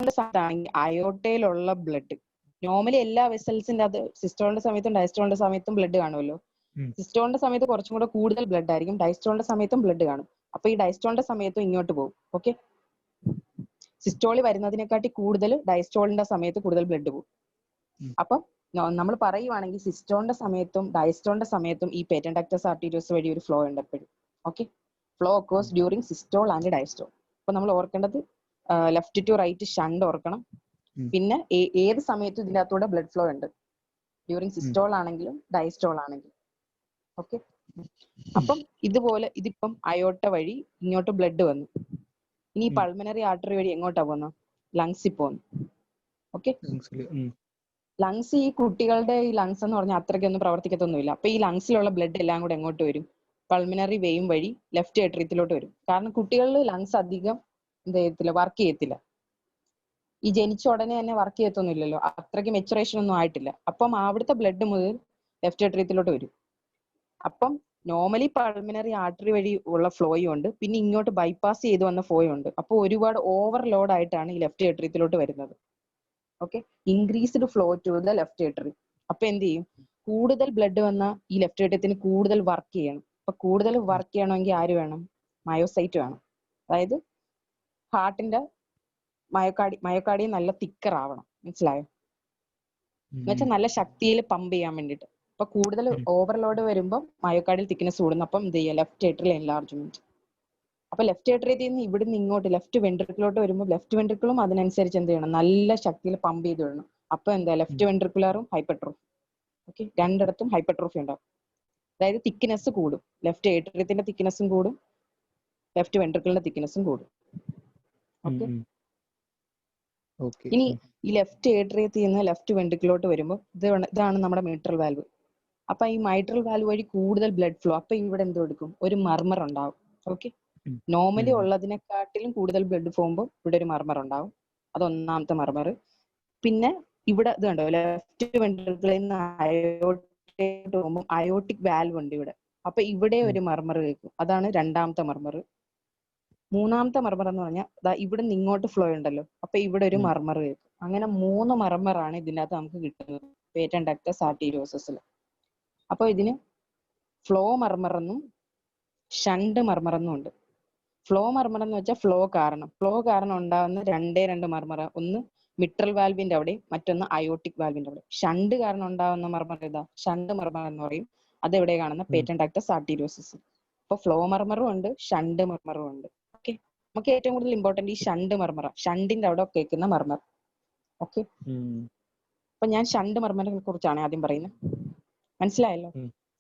സമയത്താണെങ്കിൽ അയോട്ടയിലുള്ള blood, normally എല്ലാ വെസൽസിന്റെ അത് സിസ്റ്റോളിന്റെ സമയത്തും ഡയസ്റ്റോളിന്റെ സമയത്തും ബ്ലഡ് കാണുമല്ലോ. സിസ്റ്റോളിന്റെ സമയത്ത് കുറച്ചും കൂടെ കൂടുതൽ ബ്ലഡ് ആയിരിക്കും, ഡയസ്റ്റോളിന്റെ സമയത്തും ബ്ലഡ് കാണും. അപ്പൊ ഈ ഡയസ്റ്റോളിന്റെ സമയത്തും ഇങ്ങോട്ട് പോകും. ഓക്കെ, സിസ്റ്റോളി വരുന്നതിനെക്കാട്ടി കൂടുതൽ ഡയസ്റ്റോളിന്റെ സമയത്ത് കൂടുതൽ ബ്ലഡ് പോകും. അപ്പം നമ്മൾ പറയുവാണെങ്കിൽ സിസ്റ്റോളിന്റെ സമയത്തും ഡയസ്റ്റോളിന്റെ സമയത്തും ഈ പേറ്റന്റ് ഡക്ടസ് ആർട്ടീരിയോസ് വഴി ഒരു ഫ്ലോ ഉണ്ട് എപ്പോഴും. Okay, flow occurs during systole and diastole. അപ്പൊ നമ്മൾ ഓർക്കേണ്ടത് ലെഫ്റ്റ് ടു റൈറ്റ് ഷണ്ട് ഓർക്കണം. പിന്നെ ഏത് സമയത്തും ഇതിന്റെ അകത്തൂടെ ബ്ലഡ് ഫ്ലോ ഉണ്ട്, ഡ്യൂറിങ് സിസ്റ്റോൾ ആണെങ്കിലും ഡയസ്റ്റോൾ ആണെങ്കിലും. ഓക്കെ, അപ്പം ഇതുപോലെ ഇതിപ്പം അയോട്ട വഴി ഇങ്ങോട്ട് ബ്ലഡ് വന്നു. ഇനി പൾമനറി ആർട്ടറി വഴി എങ്ങോട്ടാ പോകുന്നത്? ലങ്സിൽ പോകുന്നു. ഓക്കെ, ലങ്സ് ഈ കുട്ടികളുടെ ഈ ലങ്സ് എന്ന് പറഞ്ഞാൽ അത്രയ്ക്കൊന്നും പ്രവർത്തിക്കത്തൊന്നുമില്ല. അപ്പൊ ഈ ലങ്സിലുള്ള ബ്ലഡ് എല്ലാം കൂടെ എങ്ങോട്ട് വരും? പൾമിനറി വെയിൻ വഴി ലെഫ്റ്റ് ഏട്രിയത്തിലോട്ട് വരും. കാരണം കുട്ടികളിൽ ലങ്സ് അധികം എന്ത് ചെയ്യത്തില്ല, വർക്ക് ചെയ്യത്തില്ല. ഈ ജനിച്ച ഉടനെ തന്നെ വർക്ക് ചെയ്യത്തൊന്നുമില്ലല്ലോ, അത്രയ്ക്ക് മെച്ചുറേഷൻ ഒന്നും ആയിട്ടില്ല. അപ്പം അവിടുത്തെ ബ്ലഡ് മുതൽ ലെഫ്റ്റ് ഏട്രിയത്തിലോട്ട് വരും. അപ്പം നോർമലി പൾമിനറി ആർട്ടറി വഴി ഉള്ള ഫ്ലോയും ഉണ്ട്, പിന്നെ ഇങ്ങോട്ട് ബൈപ്പാസ് ചെയ്ത് വന്ന ഫ്ലോയും ഉണ്ട്. അപ്പോൾ ഒരുപാട് ഓവർലോഡ് ആയിട്ടാണ് ഈ ലെഫ്റ്റ് ഏട്രിയത്തിലോട്ട് വരുന്നത്. Okay, increased flow to the left atria. അപ്പൊ എന്ത് ചെയ്യും? കൂടുതൽ ബ്ലഡ് വന്ന ഈ ലെഫ്റ്റ് ഏട്രിയത്തിന് കൂടുതൽ വർക്ക് ചെയ്യണം. അപ്പൊ കൂടുതൽ വർക്ക് ചെയ്യണമെങ്കിൽ ആര് വേണം? മയോസൈറ്റ് വേണം. അതായത് ഹാർട്ടിന്റെ മയോകാർഡിയം നല്ല തിക്കർ ആവണം. മനസ്സിലായോ? എന്നുവെച്ചാൽ നല്ല ശക്തിയിൽ പമ്പ് ചെയ്യാൻ വേണ്ടിയിട്ട്. അപ്പൊ കൂടുതൽ ഓവർലോഡ് വരുമ്പോൾ മയോകാർഡിയൽ തിക്നെസ് കൂടുന്നു. അപ്പം എന്ത് ചെയ്യുക? Left atrial enlargement. അപ്പൊ ലെഫ്റ്റ് ഏട്രിയത്തിൽ നിന്ന് ഇവിടുന്ന് ഇങ്ങോട്ട് ലെഫ്റ്റ് വെൻട്രിക്കിലോട്ട് വരുമ്പോൾ ലെഫ്റ്റ് വെൻട്രിക്കിളും അതിനനുസരിച്ച് എന്ത് ചെയ്യണം? നല്ല ശക്തിയിൽ പമ്പ് ചെയ്ത് വിടണം. അപ്പൊ എന്താ? ലെഫ്റ്റ് വെൻട്രിക്കുലറും ഹൈപ്പർട്രോഫി. ഓക്കെ, രണ്ടിടത്തും ഹൈപ്പർട്രോഫി ഉണ്ടാവും. അതായത് തിക്നെസ് കൂടും, ലെഫ്റ്റ് ഏട്രിയത്തിന്റെ തിക്നെസ്സും കൂടും, ലെഫ്റ്റ് വെൻട്രിക്കിളിന്റെ തിക്നെസ്സും കൂടും. ഓക്കെ, ഇനി ഈ ലെഫ്റ്റ് ഏട്രിയത്തിൽ നിന്ന് ലെഫ്റ്റ് വെൻട്രിക്കിലോട്ട് വരുമ്പോൾ ഇതാണ് നമ്മുടെ മൈട്രൽ വാൽവ്. അപ്പൊ ഈ മൈട്രൽ വാൽവ് വഴി കൂടുതൽ ബ്ലഡ് ഫ്ലോ. അപ്പൊ ഇവിടെ എന്തോ എടുക്കും? ഒരു മർമർ ഉണ്ടാവും. ഓക്കെ, നോർമലി ഉള്ളതിനെക്കാട്ടിലും കൂടുതൽ ബ്ലഡ് പോകുമ്പോൾ ഇവിടെ ഒരു മർമർ ഉണ്ടാവും. അത് ഒന്നാമത്തെ മർമർ. പിന്നെ ഇവിടെ ഇത് കണ്ടോ, ലെഫ്റ്റ് വെൻട്രിക്കിളിൽ നിന്ന് അയോട്ടിലോട്ട് പോകുമ്പോൾ അയോട്ടിക് വാൽവ് ഉണ്ട് ഇവിടെ. അപ്പൊ ഇവിടെ ഒരു മർമർ കേൾക്കും. അതാണ് രണ്ടാമത്തെ മർമർ. മൂന്നാമത്തെ മർമർ എന്ന് പറഞ്ഞാൽ ഇവിടെ നിന്ന് ഇങ്ങോട്ട് ഫ്ലോ ഉണ്ടല്ലോ, അപ്പൊ ഇവിടെ ഒരു മർമർ കേൾക്കും. അങ്ങനെ 3 മർമറാണ് ഇതിനകത്ത് നമുക്ക് കിട്ടുന്നത് പേറ്റന്റ് ഡക്ടസ് ആർട്ടീരിയോസസിൽ. അപ്പൊ ഇതിന് ഫ്ലോ മർമർ എന്നും ഷണ്ട് മർമർ എന്നും ഉണ്ട്. ഫ്ലോ മർമർ എന്ന് വെച്ചാൽ ഫ്ലോ കാരണം ഉണ്ടാകുന്ന രണ്ട് മർമറ, ഒന്ന് മിട്രൽ വാൽവിന്റെ അവിടെ, മറ്റൊന്ന് അയോട്ടിക് വാൽവിന്റെ അവിടെ. ഷണ്ട് കാരണം ഉണ്ടാകുന്ന മർമർ ഇതാ, ഷണ്ട് മർമർ എന്ന് പറയും. അത് എവിടെ കാണുന്ന? Patent ductus arteriosus. അപ്പൊ ഫ്ലോ മർമറും ഉണ്ട്, ഷണ്ട് മർമറും ഉണ്ട്. ഓക്കെ, നമുക്ക് ഏറ്റവും കൂടുതൽ ഇമ്പോർട്ടന്റ് ഈ ഷണ്ട് മർമറ, ഷണ്ടിന്റെ അവിടെ കേൾക്കുന്ന മർമർ. ഓക്കെ, അപ്പൊ ഞാൻ ഷണ്ട് മർമറിനെ കുറിച്ചാണ് ആദ്യം പറയുന്നത്. മനസ്സിലായല്ലോ?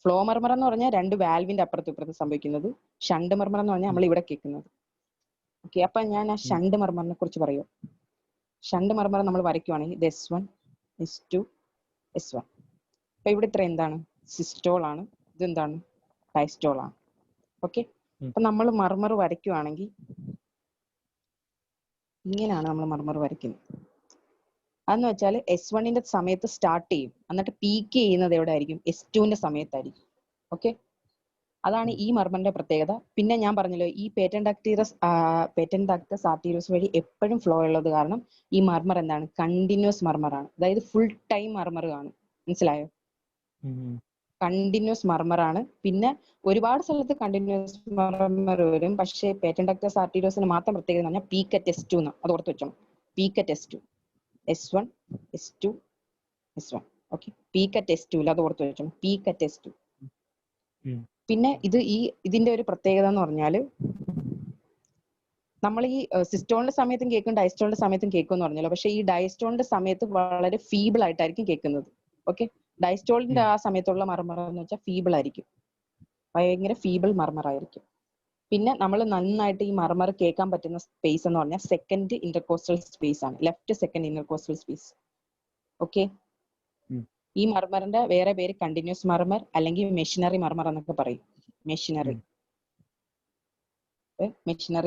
ഫ്ലോ മർമർ എന്ന് പറഞ്ഞാൽ 2 വാൽവിന്റെ അപ്പുറത്തും ഇപ്പുറത്തും സംഭവിക്കുന്നത്. ഷണ്ട് മർമർ എന്ന് പറഞ്ഞാൽ നമ്മൾ ഇവിടെ കേൾക്കുന്നത്. ഓക്കെ, അപ്പൊ ഞാൻ ആ ഷണ്ട് മർമറിനെ കുറിച്ച് പറയും. ഷണ്ട് മർമർ നമ്മൾ വരയ്ക്കുവാണെങ്കിൽ S1 S2 S1. അപ്പൊ ഇവിടെ ഇത്ര എന്താണ്? സിസ്റ്റോൾ ആണ്. ഇതെന്താണ്? ഡയസ്റ്റോൾ ആണ്. ഓക്കെ, അപ്പൊ നമ്മൾ മർമർ വരയ്ക്കുവാണെങ്കിൽ ഇങ്ങനെയാണ് നമ്മൾ മർമർ വരയ്ക്കുന്നത്. അതെന്ന് വെച്ചാൽ S1ന്റെ സമയത്ത് സ്റ്റാർട്ട് ചെയ്യും, എന്നിട്ട് പീക്ക് ചെയ്യുന്നത് എവിടെ ആയിരിക്കും? S2ന്റെ സമയത്തായിരിക്കും. ഓക്കെ, അതാണ് ഈ മർമറിന്റെ പ്രത്യേകത. പിന്നെ ഞാൻ പറഞ്ഞല്ലോ, ഈ പേറ്റന്റ് ഡക്ടസ് ആർട്ടീരിയോസ് വഴി എപ്പോഴും ഫ്ലോ ഉള്ളത് കാരണം ഈ മർമർ എന്താണ്? കണ്ടിന്യൂസ് മർമറാണ്. അതായത് ഫുൾ ടൈം മർമർ കാണും. മനസ്സിലായോ? കണ്ടിന്യൂസ് മർമറാണ്. പിന്നെ ഒരുപാട് സ്ഥലത്ത് കണ്ടിന്യൂസ് മർമർ വരും, പക്ഷേ പേറ്റന്റ് ഡക്ടസ് ആർട്ടീരിയോസിന് മാത്രം പ്രത്യേകത എന്ന് പറഞ്ഞാൽ പീക്ക് അറ്റ് S2 എന്ന്. അത് ഓർത്ത് വെച്ചോണം. Peak at S2, S1 S2 S1. Okay, peak at S2 അത് ഓർത്ത് വെച്ചോണം. Peak at S2. പിന്നെ ഇതിന്റെ ഒരു പ്രത്യേകത എന്ന് പറഞ്ഞാല്, നമ്മൾ ഈ സിസ്റ്റോളിന്റെ സമയത്തും കേൾക്കും ഡയസ്റ്റോളിന്റെ സമയത്തും കേൾക്കും എന്ന് പറഞ്ഞല്ലോ. പക്ഷെ ഈ ഡയസ്റ്റോളിന്റെ സമയത്ത് വളരെ ഫീബിൾ ആയിട്ടായിരിക്കും കേൾക്കുന്നത്. ഓക്കെ, ഡയസ്റ്റോളിന്റെ ആ സമയത്തുള്ള മർമർ എന്ന് വെച്ചാൽ ഫീബിൾ ആയിരിക്കും, ഭയങ്കര ഫീബിൾ മർമർ ആയിരിക്കും. പിന്നെ നമ്മൾ നന്നായിട്ട് ഈ മർമർ കേൾക്കാൻ പറ്റുന്ന സ്പേസ് എന്ന് പറഞ്ഞാൽ സെക്കൻഡ് ഇന്റർകോസ്റ്റൽ സ്പേസ് ആണ്, left second intercostal space. Okay, ഈ മർമറിന്റെ വേറെ പേര് കണ്ടിന്യൂസ് മർമർ അല്ലെങ്കിൽ മെഷീനറി മർമർ എന്നൊക്കെ പറയും. Machinery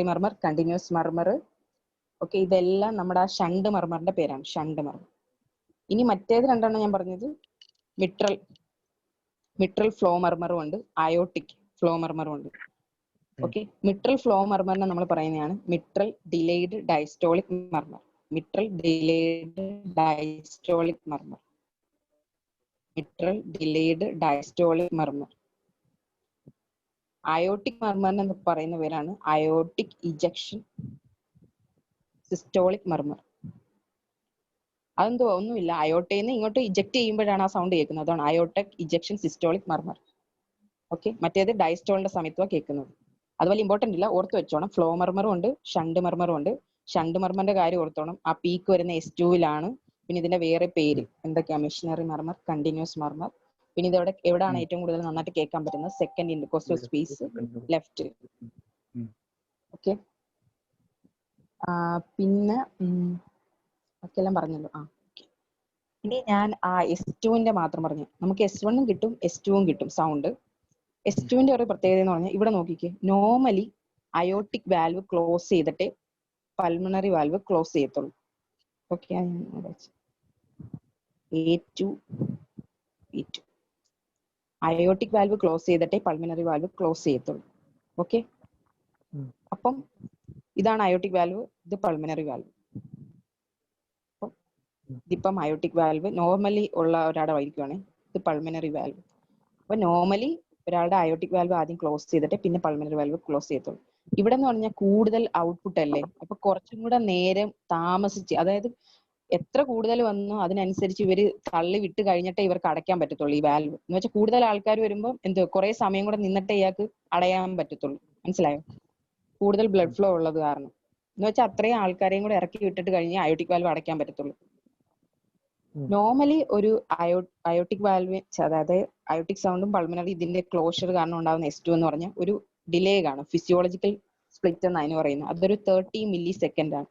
മർമർ, continuous മർമർ. ഓക്കെ, ഇതെല്ലാം നമ്മുടെ ആ ഷണ്ട് മർമറിന്റെ പേരാണ്, ഷണ്ട് മർമർ. ഇനി മറ്റേത് രണ്ടെണ്ണം ഞാൻ പറഞ്ഞത് മിട്രൽ ഫ്ലോ മർമറും ഉണ്ട്, അയോട്ടിക് ഫ്ലോ മർമറും ഉണ്ട്. ഓക്കെ, മിട്രൽ ഫ്ലോ മർമറിനെ നമ്മൾ പറയുന്നതാണ് mitral delayed diastolic മർമർ. mitral delayed diastolic murmur. Mitral delayed diastolic murmur. Aortic murmur എന്ന് പറയുന്ന പേരാണ് aortic ejection systolic murmur. അതെന്തോ ഒന്നുമില്ല, അയോട്ടയിൽ ഇങ്ങോട്ട് ഇജക്ട് ചെയ്യുമ്പോഴാണ് ആ സൗണ്ട് കേൾക്കുന്നത്. അതാണ് അയോട്ടിക് ഇജക്ഷൻ സിസ്റ്റോളിക് മർമർ. ഓക്കെ, മറ്റേത് ഡയസ്റ്റോളിന്റെ സമയത്താണ് കേൾക്കുന്നത്. അതുപോലെ ഇമ്പോർട്ടന്റ് ഇല്ല, ഓർത്ത് വെച്ചോണം. ഫ്ലോ മർമറും ഉണ്ട്, ഷണ്ട് മർമറും ഉണ്ട്. ഷണ്ട് മർമറിന്റെ കാര്യം ഓർത്തോണം, ആ പീക്ക് വരുന്ന S2-ലാണ്. പിന്നെ ഇതിന്റെ വേറെ പേര് എന്തൊക്കെയാ? Missionary മർമർ, continuous മർമർ. പിന്നെ ഇത് എവിടെയാണ് ഏറ്റവും കൂടുതൽ നന്നായിട്ട് കേൾക്കാൻ പറ്റുന്നത്? Second intercostal space, left. Okay, പിന്നെ എല്ലാം പറഞ്ഞല്ലോ. ഇനി ഞാൻ S2-ന്റെ മാത്രം പറഞ്ഞു. നമുക്ക് S1-ഉം കിട്ടും S2-ഉം കിട്ടും സൗണ്ട്. S2-ന്റെ ഒരു പ്രത്യേകത എന്ന് പറഞ്ഞാൽ ഇവിടെ നോക്കിക്കേ, നോർമലി അയോട്ടിക് വാൽവ് ക്ലോസ് ചെയ്തിട്ടേ പൾമണറി വാൽവ് ക്ലോസ് ചെയ്യത്തുള്ളൂ. Okay, A2 B2 aortic valve close ചെയ്തിട്ടേ പൾമണറി വാൽവ് ക്ലോസ് ചെയ്യത്തുള്ളൂ. ഓക്കെ, അപ്പം ഇതാണ് അയോട്ടിക് വാൽവ്, ഇത് പൾമണറി വാൽവ്. ഇതിപ്പം അയോട്ടിക് വാൽവ് നോർമലി ഉള്ള ഒരാളുടെ ആയിരിക്കുവാണ്, ഇത് പൾമണറി വാൽവ്. അപ്പൊ നോർമലി ഒരാളുടെ അയോട്ടിക് വാൽവ് ആദ്യം ക്ലോസ് ചെയ്തിട്ട് പിന്നെ പൾമണറി വാൽവ് ക്ലോസ് ചെയ്യത്തുള്ളൂ. ഇവിടെ എന്ന് പറഞ്ഞാൽ കൂടുതൽ ഔട്ട്പുട്ട് അല്ലേ, അപ്പൊ കുറച്ചും കൂടെ നേരം താമസിച്ച്, അതായത് എത്ര കൂടുതൽ വന്നു അതിനനുസരിച്ച് ഇവര് തള്ളി വിട്ട് കഴിഞ്ഞിട്ടേ ഇവർക്ക് അടയ്ക്കാൻ പറ്റത്തുള്ളൂ ഈ വാൽവ്. എന്ന് വെച്ചാൽ കൂടുതൽ ആൾക്കാർ വരുമ്പോൾ എന്തോ കുറെ സമയം കൂടെ നിന്നിട്ടേ ഇയാൾക്ക് അടയാൻ പറ്റത്തുള്ളൂ. മനസ്സിലായോ? കൂടുതൽ ബ്ലഡ് ഫ്ലോ ഉള്ളത് കാരണം. എന്ന് വെച്ചാൽ അത്രയും ആൾക്കാരെയും കൂടെ ഇറക്കി വിട്ടിട്ട് കഴിഞ്ഞ് അയോട്ടിക് വാൽവ് അടയ്ക്കാൻ പറ്റത്തുള്ളൂ. നോർമലി ഒരു അയോട്ടിക് വാൽവ്, അതായത് അയോട്ടിക് സൗണ്ടും പൾമണറി ഇതിന്റെ ക്ലോഷർ കാരണം ഉണ്ടാകുന്ന S2 എന്ന് പറഞ്ഞാൽ ഒരു ഡിലേ കാണും. ഫിസിയോളജിക്കൽ സ്പ്ലിറ്റ് എന്ന് അതിന് പറയുന്നത്. അതൊരു 30 മില്ലി സെക്കൻഡ് ആണ്.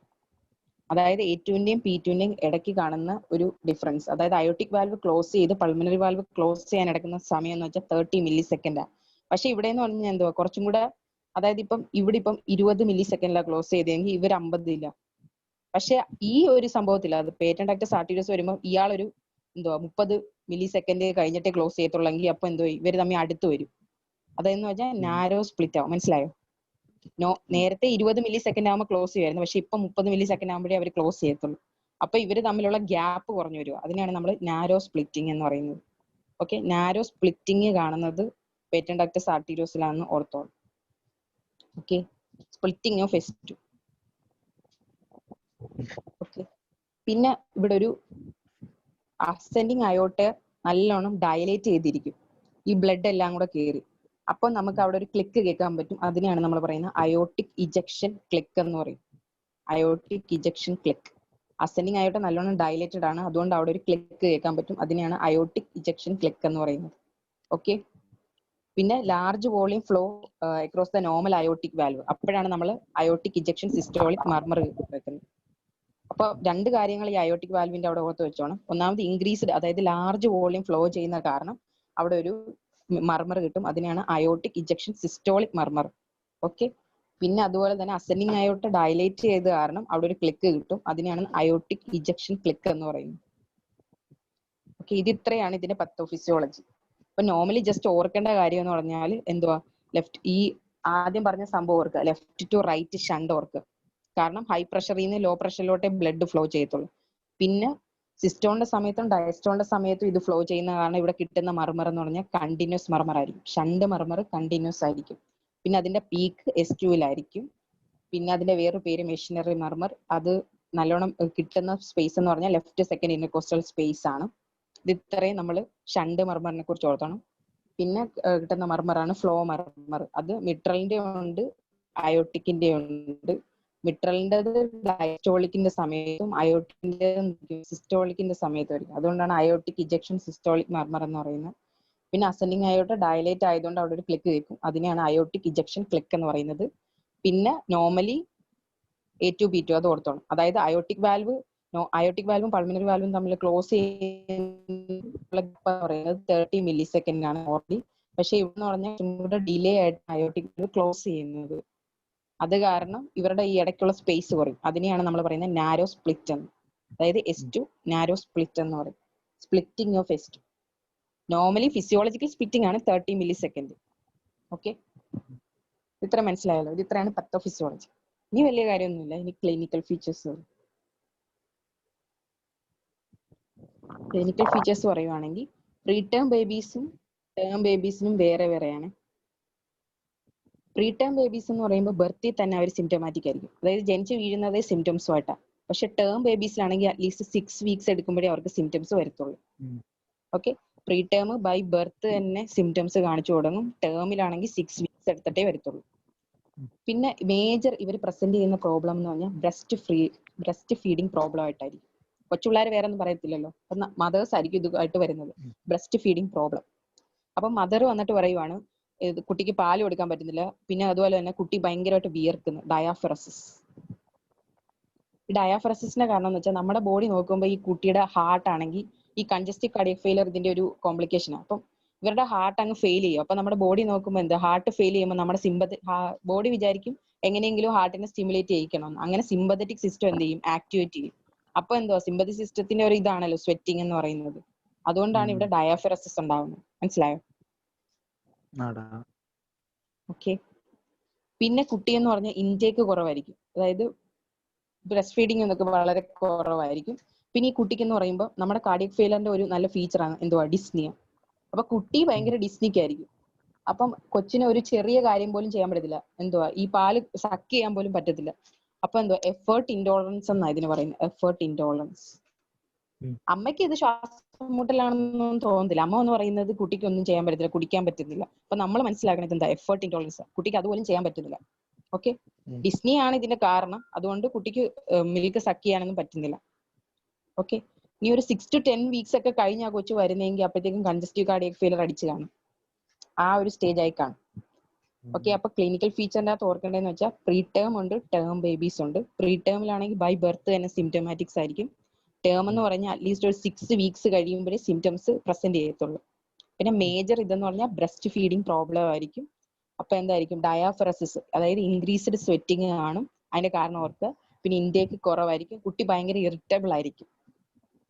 അതായത് A2-ന്റെയും P2-ന്റെയും ഇടയ്ക്ക് കാണുന്ന ഒരു ഡിഫറൻസ്. അതായത് അയോട്ടിക് വാൽവ് ക്ലോസ് ചെയ്ത് പൾമണറി വാൽവ് ക്ലോസ് ചെയ്യാൻ എടുക്കുന്ന സമയം എന്ന് വെച്ചാൽ 30 മില്ലി സെക്കൻഡ് ആണ്. പക്ഷെ ഇവിടെ എന്ന് പറഞ്ഞാൽ എന്തുവാ, കുറച്ചും കൂടെ, അതായത് ഇവിടെ ഇപ്പം 20 മില്ലി സെക്കൻഡിലാണ് ക്ലോസ് ചെയ്തെങ്കിൽ ഇവർ 50 ഇല്ല. പക്ഷെ ഈ ഒരു സംഭവത്തിൽ അത് പേറ്റന്റ് ആക്ടസ് ആർട്ടീരിയസ് വരുമ്പോൾ ഇയാളൊരു 30 മില്ലി സെക്കൻഡ് കഴിഞ്ഞിട്ടേ ക്ലോസ് ചെയ്യത്തുള്ളെങ്കിൽ അപ്പൊ ഇവര് തമ്മിൽ അടുത്ത് വരും. അതെന്ന് വെച്ചാൽ നാരോ സ്പ്ലിറ്റ് ആവും. മനസ്സിലായോ? നേരത്തെ 20 മില്ലി സെക്കൻഡ് ആകുമ്പോൾ ക്ലോസ് ചെയ്യുമായിരുന്നു, പക്ഷെ ഇപ്പൊ 30 മില്ലി സെക്കൻഡ് ആകുമ്പോഴേ അവർ ക്ലോസ് ചെയ്യത്തുള്ളൂ. അപ്പൊ ഇവര് തമ്മിലുള്ള ഗ്യാപ്പ് കുറഞ്ഞു വരും. അതിനാണ് നമ്മൾ നാരോ സ്പ്ലിറ്റിംഗ് എന്ന് പറയുന്നത്. ഓക്കെ, നാരോ സ്പ്ലിറ്റിംഗ് കാണുന്നത് പേറ്റന്റ് ആക്ടസ് ആർട്ടീരിയോസിലാണെന്ന് ഓർത്തോളൂ. Okay, splitting of S2. Okay, പിന്നെ ഇവിടെ ഒരു അസെൻഡിങ് അയോട്ട് നല്ലോണം ഡയലേറ്റ് ചെയ്തിരിക്കും, ഈ ബ്ലഡ് എല്ലാം കൂടെ കയറി. അപ്പൊ നമുക്ക് അവിടെ ഒരു ക്ലിക്ക് കേൾക്കാൻ പറ്റും. അതിനെയാണ് നമ്മൾ പറയുന്നത് അയോട്ടിക് ഇജക്ഷൻ ക്ലിക്ക് എന്ന് പറയും. Aortic ejection click. അസെൻഡിങ് അയോട്ട് നല്ലോണം ഡയലേറ്റഡ് ആണ്, അതുകൊണ്ട് അവിടെ ഒരു ക്ലിക്ക് കേൾക്കാൻ പറ്റും. അതിനെയാണ് അയോട്ടിക് ഇജക്ഷൻ ക്ലിക്ക് എന്ന് പറയുന്നത്. ഓക്കെ, പിന്നെ large volume flow across the normal aortic valve. അപ്പോഴാണ് നമ്മൾ അയോട്ടിക് ഇജക്ഷൻ സിസ്റ്റോളിക് മർമർ വെക്കുന്നത്. അപ്പൊ രണ്ട് കാര്യങ്ങൾ ഈ അയോട്ടിക് വാൽവിന്റെ അവിടെ ഓർത്ത് വെച്ചോണം. ഒന്നാമത് ഇൻക്രീസ്ഡ്, അതായത് ലാർജ് വോളിയം ഫ്ലോ ചെയ്യുന്ന കാരണം അവിടെ ഒരു മർമർ കിട്ടും. അതിനെയാണ് അയോട്ടിക് ഇജക്ഷൻ സിസ്റ്റോളിക് മർമർ. ഓക്കെ, പിന്നെ അതുപോലെ തന്നെ അസെൻഡിങ് അയോട്ട് ഡയലേറ്റ് ചെയ്ത കാരണം അവിടെ ഒരു ക്ലിക്ക് കിട്ടും. അതിനെയാണ് അയോട്ടിക് ഇജക്ഷൻ ക്ലിക്ക് എന്ന് പറയുന്നത്. ഓക്കെ, ഇത് ഇത്രയാണ് ഇതിന്റെ പത്തോഫിസിയോളജി. അപ്പൊ നോർമലി ജസ്റ്റ് ഓർക്കേണ്ട കാര്യം എന്ന് പറഞ്ഞാൽ എന്തുവാ, ഈ ആദ്യം പറഞ്ഞ സംഭവം ഓർക്കുക, ലെഫ്റ്റ് ടു റൈറ്റ് ഷണ്ട് ഓർക്കുക. കാരണം ഹൈ പ്രഷറിൽ നിന്ന് ലോ പ്രഷറിലോട്ടേ ബ്ലഡ് ഫ്ലോ ചെയ്യത്തുള്ളൂ. പിന്നെ സിസ്റ്റോളിന്റെ സമയത്തും ഡയസ്റ്റോളിന്റെ സമയത്തും ഇത് ഫ്ലോ ചെയ്യുന്ന കാരണം ഇവിടെ കിട്ടുന്ന മർമർ എന്ന് പറഞ്ഞാൽ കണ്ടിന്യൂസ് മർമർ ആയിരിക്കും. ഷണ്ട് മർമർ കണ്ടിന്യൂസ് ആയിരിക്കും. പിന്നെ അതിന്റെ പീക്ക് S2-ലായിരിക്കും. പിന്നെ അതിന്റെ വേറൊരു പേര് മെഷീനറി മർമർ. അത് നല്ലോണം കിട്ടുന്ന സ്പേസ് എന്ന് പറഞ്ഞാൽ ലെഫ്റ്റ് സെക്കൻഡ് ഇന്റർകോസ്റ്റൽ സ്പേസ് ആണ്. ഇത് ഇത്രയും നമ്മൾ ഷണ്ട് മർമറിനെ കുറിച്ച് ഓർത്തണം. പിന്നെ കിട്ടുന്ന മർമറാണ് ഫ്ലോ മർമർ. അത് മിട്രലിന്റെ ഉണ്ട്, അയോട്ടിക്കിന്റെ ഉണ്ട്. മിട്രലിൻ്റെത് ഡയസ്റ്റോളിക്കിന്റെ സമയത്തും അയോട്ടിക്കിന്റെ സിസ്റ്റോളിക്കിന്റെ സമയത്തും ആയിരിക്കും. അതുകൊണ്ടാണ് അയോട്ടിക് ഇജക്ഷൻ സിസ്റ്റോളിക് മർമർ എന്ന് പറയുന്നത്. പിന്നെ അസെൻഡിങ് അയോട്ട് ഡയലേറ്റ് ആയതുകൊണ്ട് അവിടെ ഒരു ക്ലിക്ക് കേൾക്കും. അതിനെയാണ് അയോട്ടിക് ഇജക്ഷൻ ക്ലിക്ക് എന്ന് പറയുന്നത്. പിന്നെ നോർമലി A2 B2 അത് ഓർത്തോണം. അതായത് അയോട്ടിക് വാൽവും പൾമിനറി വാൽവും തമ്മിൽ ക്ലോസ് ചെയ്യുന്നത് 30 മില്ലി സെക്കൻഡ് ആണ് ഓർഡി. പക്ഷെ ഇവിടെ പറഞ്ഞാൽ ഡിലേ ആയിട്ട് അയോട്ടിക് വാൽവ് ക്ലോസ് ചെയ്യുന്നത്. അത് കാരണം ഇവരുടെ ഈ ഇടയ്ക്കുള്ള സ്പേസ് കുറയും. അതിനെയാണ് നമ്മൾ പറയുന്നത് നാരോ സ്പ്ലിറ്റ് എന്ന്. അതായത് S2 നാരോ സ്പ്ലിറ്റ് എന്ന് പറയും. Splitting of S2. Normally physiological splitting ആണ് 30 മില്ലി സെക്കൻഡ്. ഓക്കെ, ഇത്ര മനസ്സിലായല്ലോ. ഇത് ഇത്രയാണ് പത്തോഫിസിയോളജി. ഇനി വലിയ കാര്യമൊന്നുമില്ല. ഇനി ക്ലിനിക്കൽ ഫീച്ചേഴ്സ്. ക്ലിനിക്കൽ ഫീച്ചേഴ്സ് പറയുവാണെങ്കിൽ പ്രീ ടേം ബേബീസും ടേം ബേബീസിനും വേറെ വേറെയാണ്. പ്രീ ടേം ബേബീസ് എന്ന് പറയുമ്പോൾ ബർത്തിൽ തന്നെ അവർ സിംറ്റമാറ്റിക് ആയിരിക്കും, അതായത് ജനിച്ച് വീഴുന്നതേ സിംറ്റംസുമായിട്ടാണ്. പക്ഷെ ടേം ബേബീസിലാണെങ്കിൽ അറ്റ്ലീസ്റ്റ് 6 വീക്സ് എടുക്കുമ്പോഴേ അവർക്ക് സിംറ്റംസ് വരത്തുള്ളൂ. Okay, preterm by birth തന്നെ സിംറ്റംസ് കാണിച്ചു തുടങ്ങും, ടേമിലാണെങ്കിൽ 6 വീക്സ് എടുത്തിട്ടേ വരത്തുള്ളൂ. പിന്നെ മേജർ ഇവർ പ്രസന്റ് ചെയ്യുന്ന പ്രോബ്ലം എന്ന് പറഞ്ഞാൽ ബ്രസ്റ്റ് ഫീഡിങ് പ്രോബ്ലം ആയിട്ടായിരിക്കും. കൊച്ചുപിള്ളേർ വേറെ ഒന്നും പറയത്തില്ലല്ലോ, മദേഴ്സ് ആയിരിക്കും ഇതുമായിട്ട് വരുന്നത്, ബ്രസ്റ്റ് ഫീഡിങ് പ്രോബ്ലം. അപ്പൊ മദർ വന്നിട്ട് പറയുവാണ് കുട്ടിക്ക് പാല് കൊടുക്കാൻ പറ്റുന്നില്ല, പിന്നെ അതുപോലെ തന്നെ കുട്ടി ഭയങ്കരമായിട്ട് വിയർക്കുന്നു, ഡയാഫറസിസ്. ഈ ഡയാഫറസിസിന്റെ കാരണം എന്ന് വെച്ചാൽ നമ്മുടെ ബോഡി നോക്കുമ്പോൾ ഈ കുട്ടിയുടെ ഹാർട്ട് ആണെങ്കിൽ ഈ കൺജസ്റ്റീവ് കാർഡിയക് ഫെയിലിയർ ഇതിന്റെ ഒരു കോംപ്ലിക്കേഷനാണ്. അപ്പം ഇവരുടെ ഹാർട്ട് അങ്ങ് ഫെയിൽ ചെയ്യും. അപ്പൊ നമ്മുടെ ബോഡി നോക്കുമ്പോൾ എന്താ, ഹാർട്ട് ഫെയിൽ ചെയ്യുമ്പോൾ നമ്മുടെ ബോഡി വിചാരിക്കും എങ്ങനെയെങ്കിലും ഹാർട്ടിനെ സ്റ്റിമുലേറ്റ് ചെയ്യിക്കണം. അങ്ങനെ സിമ്പതറ്റിക് സിസ്റ്റം എന്ത് ചെയ്യും, ആക്ടിവേറ്റ് ചെയ്യും. അപ്പൊ എന്തോ സിമ്പതി സിസ്റ്റത്തിന്റെ ഒരു ഇതാണല്ലോ സ്വെറ്റിംഗ് എന്ന് പറയുന്നത്. അതുകൊണ്ടാണ് ഇവിടെ ഡയാഫറസിസ് ഉണ്ടാവുന്നത്. മനസ്സിലായോ? ഓക്കെ. പിന്നെ കുട്ടി എന്ന് പറഞ്ഞാൽ ഇൻടേക്ക് കുറവായിരിക്കും, അതായത് ബ്രസ്റ്റ് ഫീഡിങ് എന്നൊക്കെ വളരെ കുറവായിരിക്കും. പിന്നെ ഈ കുട്ടിക്ക് എന്ന് പറയുമ്പോൾ നമ്മുടെ കാർഡിയക് ഫെയിലറിന്റെ ഒരു നല്ല ഫീച്ചറാണ് എന്തുവാ, ഡിസ്നിയ. അപ്പൊ കുട്ടി ഭയങ്കര ഡിസ്നിക്കായിരിക്കും. അപ്പം കൊച്ചിന് ഒരു ചെറിയ കാര്യം പോലും ചെയ്യാൻ പറ്റത്തില്ല, എന്തുവാ ഈ പാല് സക്ക് ചെയ്യാൻ പോലും പറ്റത്തില്ല. അപ്പൊ എന്തുവാ എഫേർട്ട് ഇൻടോളറൻസ് എന്നാ ഇതിന് പറയുന്നത്, എഫേർട്ട് ഇൻടോളറൻസ്. അമ്മയ്ക്ക് ഇത് ശ്വാസം മുട്ടലാണെന്നൊന്നും തോന്നുന്നില്ല. അമ്മ എന്ന് പറയുന്നത് കുട്ടിക്ക് ഒന്നും ചെയ്യാൻ പറ്റത്തില്ല, കുടിക്കാൻ പറ്റുന്നില്ല. അപ്പൊ നമ്മൾ മനസ്സിലാക്കണത് എന്താ, എഫേർട്ട് ഇൻടോളറൻസ്. കുട്ടിക്ക് അതുപോലും ചെയ്യാൻ പറ്റുന്നില്ല. ഓക്കെ, ഡിസ്നി ആണ് ഇതിന്റെ കാരണം. അതുകൊണ്ട് കുട്ടിക്ക് മിൽക്ക് സക്ക് ചെയ്യാനൊന്നും പറ്റുന്നില്ല. ഓക്കെ, ഇനി ഒരു 6 to 10 വീക്സ് ഒക്കെ കഴിഞ്ഞ ആ കൊച്ചു വരുന്നെങ്കിൽ അപ്പോഴത്തേക്കും കൺജസ്റ്റീവ് കാർഡിയക് ഫെയിലർ അടിച്ചു കാണും, ആ ഒരു സ്റ്റേജ് ആയി കാണും. ഓക്കെ, അപ്പൊ ക്ലിനിക്കൽ ഫീച്ചറിന്റെ അകത്ത് ഓർക്കേണ്ടതെന്ന് വെച്ചാൽ പ്രീ ടേം ഉണ്ട്, ടേം ബേബീസ് ഉണ്ട്. പ്രീ ടേമിലാണെങ്കിൽ ബൈ ബർത്ത് തന്നെ സിംറ്റമാറ്റിക്സ് ആയിരിക്കും. ടേം എന്ന് പറഞ്ഞാൽ അറ്റ്ലീസ്റ്റ് ഒരു 6 വീക്സ് കഴിയുമ്പോഴേ സിംറ്റംസ് പ്രസന്റ് ചെയ്യത്തുള്ളൂ. പിന്നെ മേജർ ഇതെന്ന് പറഞ്ഞാൽ ബ്രസ്റ്റ് ഫീഡിങ് പ്രോബ്ലം ആയിരിക്കും. അപ്പൊ എന്തായിരിക്കും, ഡയാഫറസിസ്, അതായത് ഇൻക്രീസ്ഡ് സ്വെറ്റിംഗ് കാണും. അതിന്റെ കാരണം ഓർക്കുക. പിന്നെ ഇൻടേക്ക് കുറവായിരിക്കും, കുട്ടി ഭയങ്കര ഇറിറ്റബിൾ ആയിരിക്കും.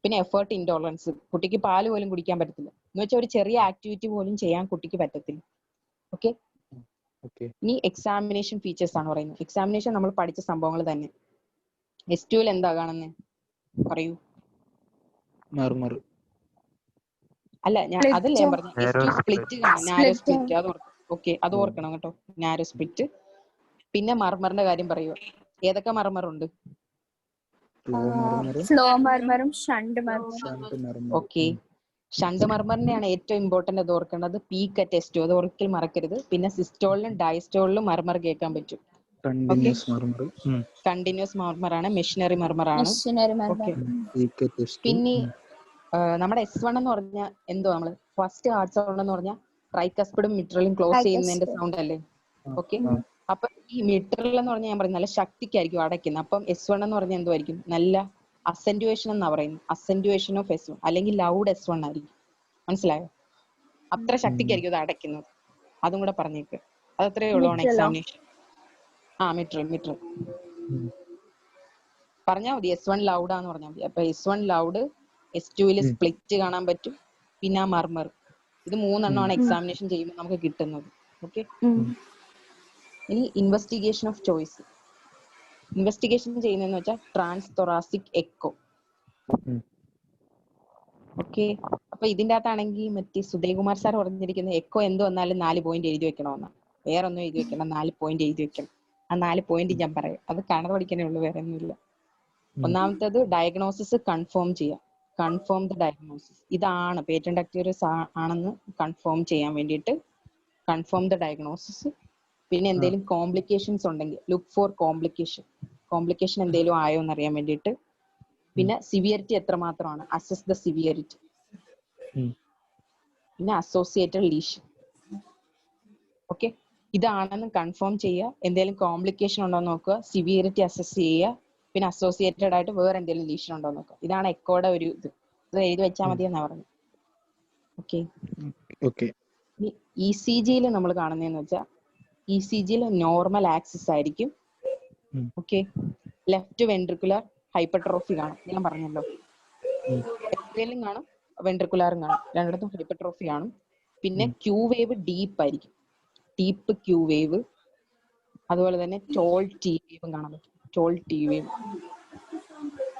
പിന്നെ എഫേർട്ട് ഇൻടോളറൻസ്, കുട്ടിക്ക് പാല് പോലും കുടിക്കാൻ പറ്റത്തില്ല. എന്ന് വെച്ചാൽ ഒരു ചെറിയ ആക്ടിവിറ്റി പോലും ചെയ്യാൻ കുട്ടിക്ക് പറ്റത്തില്ല. ഓക്കെ, ഇനി എക്സാമിനേഷൻ ഫീച്ചേഴ്സ് ആണ് പറയുന്നത്. എക്സാമിനേഷൻ നമ്മൾ പഠിച്ച സംഭവങ്ങൾ തന്നെ. S2 എന്താ കാണുന്നത് പറയൂ. അല്ല, അതല്ല ഞാൻ പറഞ്ഞു. S2 സ്പ്ലിറ്റ് കാണാം, നാരോ സ്പ്ലിറ്റ്. അത് ഓക്കെ, അത് ഓർക്കണം കേട്ടോ, നാരോ സ്പ്ലിറ്റ്. പിന്നെ മർമറിന്റെ കാര്യം പറയുക. ഏതൊക്കെ മർമറുണ്ട്? ഫ്ലോ മർമറും ഷണ്ട് മർമറും. ഓക്കെ, ഷണ്ട് മർമറിനെയാണ് ഏറ്റവും ഇമ്പോർട്ടന്റ്. അത് ഓർക്കേണ്ടത് പീക്ക് അറ്റ് S2, അത് ഒരിക്കലും മറക്കരുത്. പിന്നെ സിസ്റ്റോളിലും ഡയസ്റ്റോളിലും മർമർ കേൾക്കാൻ പറ്റും. കണ്ടിന്യൂസ് മർമറാണ്, മെഷീനറി മർമറാണ്. പിന്നെ നമ്മുടെ S1 എന്ന് പറഞ്ഞാൽ എന്തോ, നമ്മള് ഫസ്റ്റ് ഹാർട്ട് സൗണ്ട് എന്ന് പറഞ്ഞാൽ ട്രൈകസ്പിഡും മിട്രലും ക്ലോസ് ചെയ്യുന്നതിന്റെ സൗണ്ട് അല്ലേ? ഓക്കെ, അപ്പൊ ഈ മിട്രൽ എന്ന് പറഞ്ഞാൽ ഞാൻ പറയുന്നത് നല്ല ശക്തിക്കായിരിക്കും അടയ്ക്കുന്നത്. അപ്പം S1 എന്ന് പറഞ്ഞാൽ എന്തുമായിരിക്കും, നല്ല അസെന്റുവേഷൻ എന്നാ പറയുന്നത്, അസെന്റുവേഷൻ ഓഫ് S1, അല്ലെങ്കിൽ ലൗഡ് S1 ആയിരിക്കും. മനസ്സിലായോ? അത്ര ശക്തിക്കായിരിക്കും അത് അടയ്ക്കുന്നത്. അതും കൂടെ പറഞ്ഞേക്ക്. അത് അത്രയേ ഉള്ളൂ എക്സാമിനേഷൻ. മിട്രൽ പറഞ്ഞാൽ മതി, S1 ലൗഡാന്ന് പറഞ്ഞാൽ മതി. അപ്പൊ S1 ലൗഡ്, S2 സ്പ്ലിറ്റ് കാണാൻ പറ്റും, പിന്നെ മർമർ. ഇത് 3 എണ്ണമാണ് എക്സാമിനേഷൻ ചെയ്യുമ്പോൾ നമുക്ക് കിട്ടുന്നത്. ഓക്കെ, ഇനി ഇൻവെസ്റ്റിഗേഷൻ ഓഫ് ചോയ്സ്. ഇൻവെസ്റ്റിഗേഷൻ ചെയ്യുന്നതെന്ന് വെച്ചാൽ ട്രാൻസ് തൊറാസിക് എക്കോ. ഓക്കെ, അപ്പൊ ഇതിന്റെ അകത്താണെങ്കിൽ മറ്റേ സുധീകുമാർ സാർ പറഞ്ഞിരിക്കുന്നത് എക്കോ എന്ത് വന്നാലും 4 പോയിന്റ് എഴുതി വെക്കണമെന്നാണ്. വേറെ ഒന്നും എഴുതി വെക്കണം, 4 പോയിന്റ് എഴുതി വെക്കണം. ആ 4 പോയിന്റ് ഞാൻ പറയാം, അത് കണക്ക് പഠിക്കാനേ ഉള്ളൂ, വേറെ ഒന്നുമില്ല. ഒന്നാമത്തേത് ഡയഗ്നോസിസ് കൺഫേം ചെയ്യാം. Confirm the diagnosis. ഇതാണ് പേറ്റന്റ് അക്യൂറസ് ആണെന്ന് കൺഫേം ചെയ്യാൻ വേണ്ടിയിട്ട് കൺഫേം ദ ഡയഗ്നോസിസ്. പിന്നെ എന്തെങ്കിലും കോംപ്ലിക്കേഷൻസ് ഉണ്ടെങ്കിൽ ലുക്ക് ഫോർ കോംപ്ലിക്കേഷൻ എന്തെങ്കിലും ആയോ എന്നറിയാൻ വേണ്ടിയിട്ട്. പിന്നെ സിവിയറിറ്റി എത്രമാത്രമാണ്, അസസ് ദ സിവിയറിറ്റി. പിന്നെ അസോസിയേറ്റഡ് ലീഷൻ. ഓക്കെ, ഇതാണെന്ന് കൺഫേം ചെയ്യുക. എന്തെങ്കിലും കോംപ്ലിക്കേഷൻ ഉണ്ടോ എന്ന് നോക്കുക, സിവിയറിറ്റി അസസ് ചെയ്യുക, പിന്നെ അസോസിയേറ്റഡ് ആയിട്ട് വേറെ എന്തെങ്കിലും ലീഷൻ ഉണ്ടോ എന്ന് നോക്കുക. ഇതാണ് എക്കോയുടെ ഒരു ഇത് എഴുതി വെച്ചാൽ മതി എന്നാ പറഞ്ഞു. ഓക്കെ, ECGയിൽ നമ്മൾ കാണുന്നതെന്ന് വെച്ചാൽ ECGയിൽ നോർമൽ ആക്സിസ് ആയിരിക്കും. ഓക്കെ, ലെഫ്റ്റ് വെൻട്രിക്കുലർ ഹൈപ്പർട്രോഫി കാണും, ഞാൻ പറഞ്ഞല്ലോ. എത്രയിലും കാണും, വെൻട്രിക്കുലാറും കാണും, രണ്ടിടത്തും ഹൈപ്പർട്രോഫി കാണും. പിന്നെ ക്യൂ വേവ് ഡീപ്പ് ആയിരിക്കും, ഡീപ്പ് ക്യൂ വേവ്. അതുപോലെ തന്നെ ടോൾ ടി വേവും കാണാൻ പറ്റും, ടോൾ ടി വേവ്.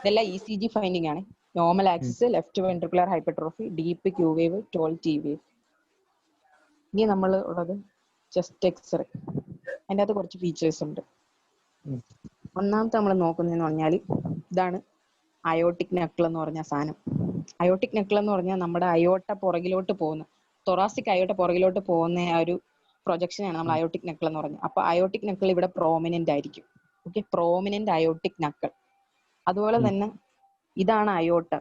ഇതെല്ലാം ECG ഫൈൻഡിങ് ആണ്. Normal axis, left ventricular hypertrophy, deep Q wave, tall T wave. ഇനി നമ്മൾ ഉള്ളത് ചെസ്റ്റ് എക്സ്റേ. അതിൻ്റെ അകത്ത് കുറച്ച് ഫീച്ചേഴ്സ് ഉണ്ട്. ഒന്നാമത്തെ നമ്മൾ നോക്കുന്നതെന്ന് പറഞ്ഞാൽ ഇതാണ് അയോട്ടിക് നക്കിൾ എന്ന് പറഞ്ഞ സാധനം. അയോട്ടിക് നക്കിൾ എന്ന് പറഞ്ഞാൽ നമ്മുടെ അയോട്ട പുറകിലോട്ട് പോകുന്ന, തൊറാസിക് അയോട്ട പുറകിലോട്ട് പോകുന്ന ആ ഒരു പ്രൊജക്ഷനാണ് നമ്മൾ അയോട്ടിക് നക്കിൾ എന്ന് പറഞ്ഞത്. അപ്പൊ അയോട്ടിക് നക്കിൾ ഇവിടെ പ്രോമിനന്റ് ആയിരിക്കും. Okay, prominent aortic knuckle. അതുപോലെ തന്നെ ഇതാണ് അയോട്ട.